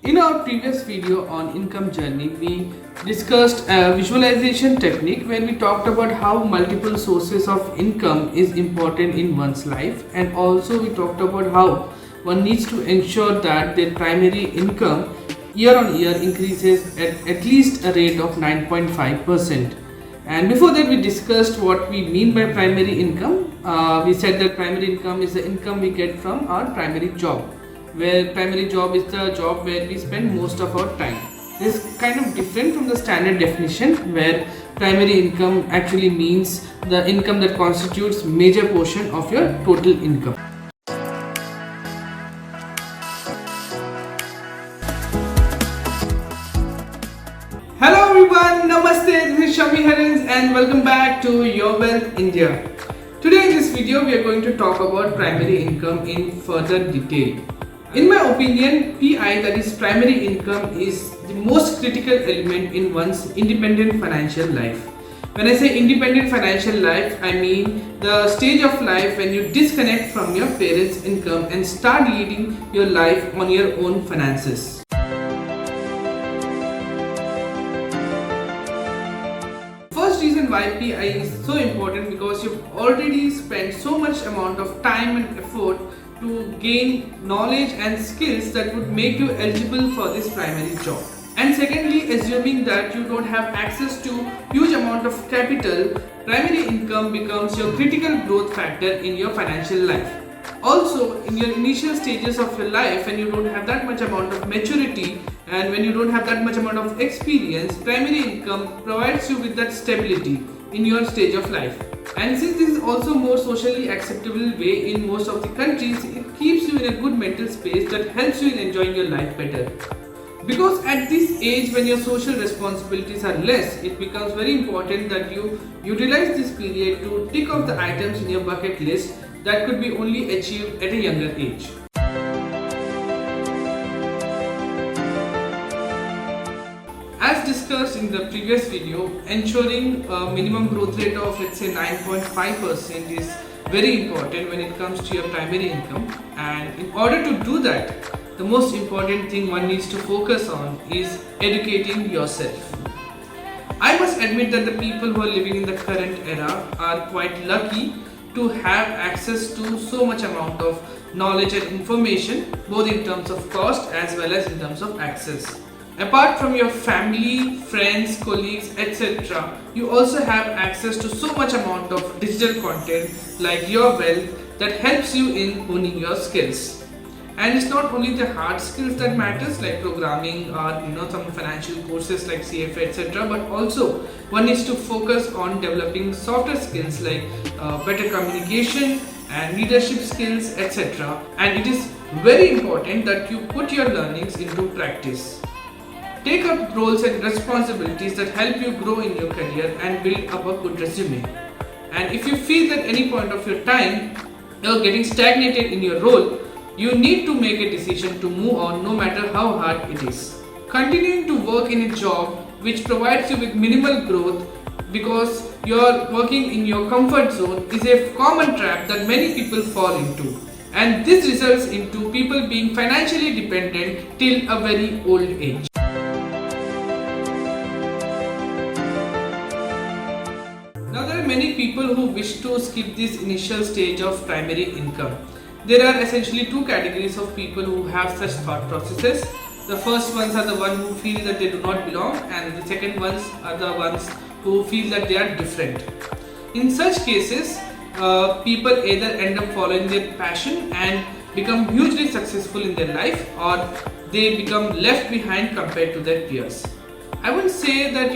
In our previous video on income journey, we discussed a visualization technique where we talked about how multiple sources of income is important in one's life, and also we talked about how one needs to ensure that their primary income year on year increases at least a rate of 9.5%. And before that, we discussed what we mean by primary income. We said that primary income is the income we get from our primary job, where primary job is the job where we spend most of our time. This is kind of different from the standard definition, where primary income actually means the income that constitutes major portion of your total income. Hello everyone, Namaste, this is Shami Harins and welcome back to Your Wealth India. Today in this video we are going to talk about primary income in further detail. In my opinion, PI, that is primary income, is the most critical element in one's independent financial life. When I say independent financial life, I mean the stage of life when you disconnect from your parents' income and start leading your life on your own finances. First reason why PI is so important, because you've already spent so much amount of time and effort to gain knowledge and skills that would make you eligible for this primary job. And secondly, assuming that you don't have access to huge amount of capital, primary income becomes your critical growth factor in your financial life. Also, in your initial stages of your life, when you don't have that much amount of maturity and when you don't have that much amount of experience, primary income provides you with that stability in your stage of life. And since this is also more socially acceptable way in most of the countries, it keeps you in a good mental space that helps you in enjoying your life better. Because at this age, when your social responsibilities are less, it becomes very important that you utilize this period to tick off the items in your bucket list that could be only achieved at a younger age. As discussed in the previous video, ensuring a minimum growth rate of, let's say, 9.5% is very important when it comes to your primary income. And in order to do that, the most important thing one needs to focus on is educating yourself. I must admit that the people who are living in the current era are quite lucky to have access to so much amount of knowledge and information, both in terms of cost as well as in terms of access. Apart from your family, friends, colleagues, etc., you also have access to so much amount of digital content like Your Wealth that helps you in honing your skills. And it's not only the hard skills that matters, like programming or some financial courses like CFA, etc., but also one needs to focus on developing softer skills like better communication and leadership skills, etc. And it is very important that you put your learnings into practice. Take up roles and responsibilities that help you grow in your career and build up a good resume. And if you feel that any point of your time you're getting stagnated in your role, you need to make a decision to move on no matter how hard it is. Continuing to work in a job which provides you with minimal growth because you're working in your comfort zone is a common trap that many people fall into. And this results into people being financially dependent till a very old age. Now there are many people who wish to skip this initial stage of primary income. There are essentially two categories of people who have such thought processes. The first ones are the ones who feel that they do not belong, and the second ones are the ones who feel that they are different. In such cases, people either end up following their passion and become hugely successful in their life, or they become left behind compared to their peers. I wouldn't say that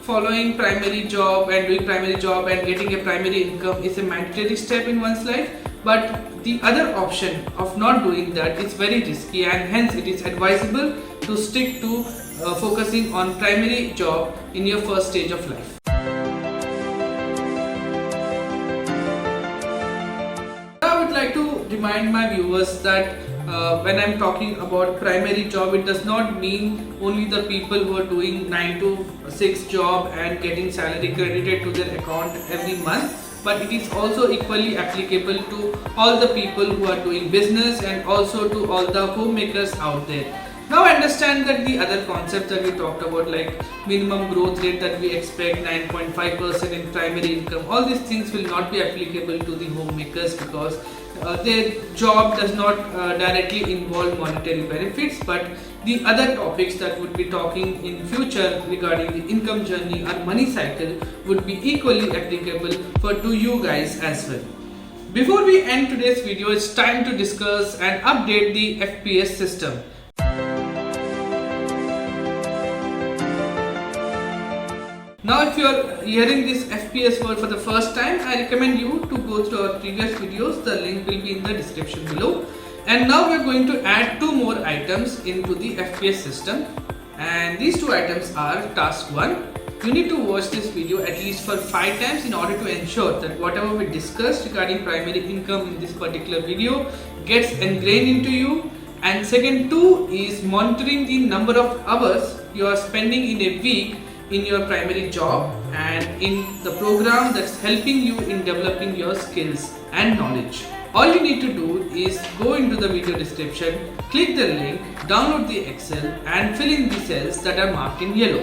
following primary job and doing primary job and getting a primary income is a mandatory step in one's life, but the other option of not doing that is very risky, and hence it is advisable to stick to focusing on primary job in your first stage of life. I would like to remind my viewers that when I'm talking about primary job, it does not mean only the people who are doing 9 to 6 job and getting salary credited to their account every month, but it is also equally applicable to all the people who are doing business and also to all the homemakers out there. Now understand that the other concept that we talked about, like minimum growth rate that we expect 9.5% in primary income, all these things will not be applicable to the homemakers because their job does not directly involve monetary benefits, but the other topics that would be talking in future regarding the income journey or money cycle would be equally applicable to you guys as well. Before we end today's video, it's time to discuss and update the FPS system. Now if you are hearing this FPS word for the first time, I recommend you to go through our previous videos. The link will be in the description below. And now we are going to add 2 more items into the FPS system. And these 2 items are task 1. You need to watch this video at least for 5 times in order to ensure that whatever we discussed regarding primary income in this particular video gets ingrained into you. And second 2 is monitoring the number of hours you are spending in a week in your primary job and in the program that's helping you in developing your skills and knowledge. All you need to do is go into the video description, click the link, download the Excel and fill in the cells that are marked in yellow.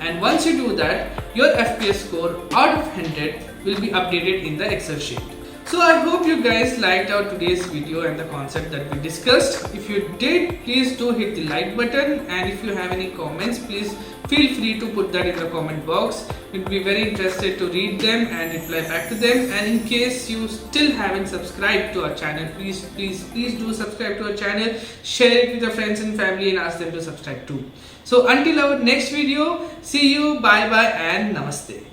And once you do that, your FPS score out of 100 will be updated in the Excel sheet. So I hope you guys liked our today's video and the concept that we discussed. If you did, please do hit the like button, and if you have any comments, please feel free to put that in the comment box. We'll be very interested to read them and reply back to them. And in case you still haven't subscribed to our channel, please do subscribe to our channel, share it with your friends and family and ask them to subscribe too. So until our next video, see you, bye bye and namaste.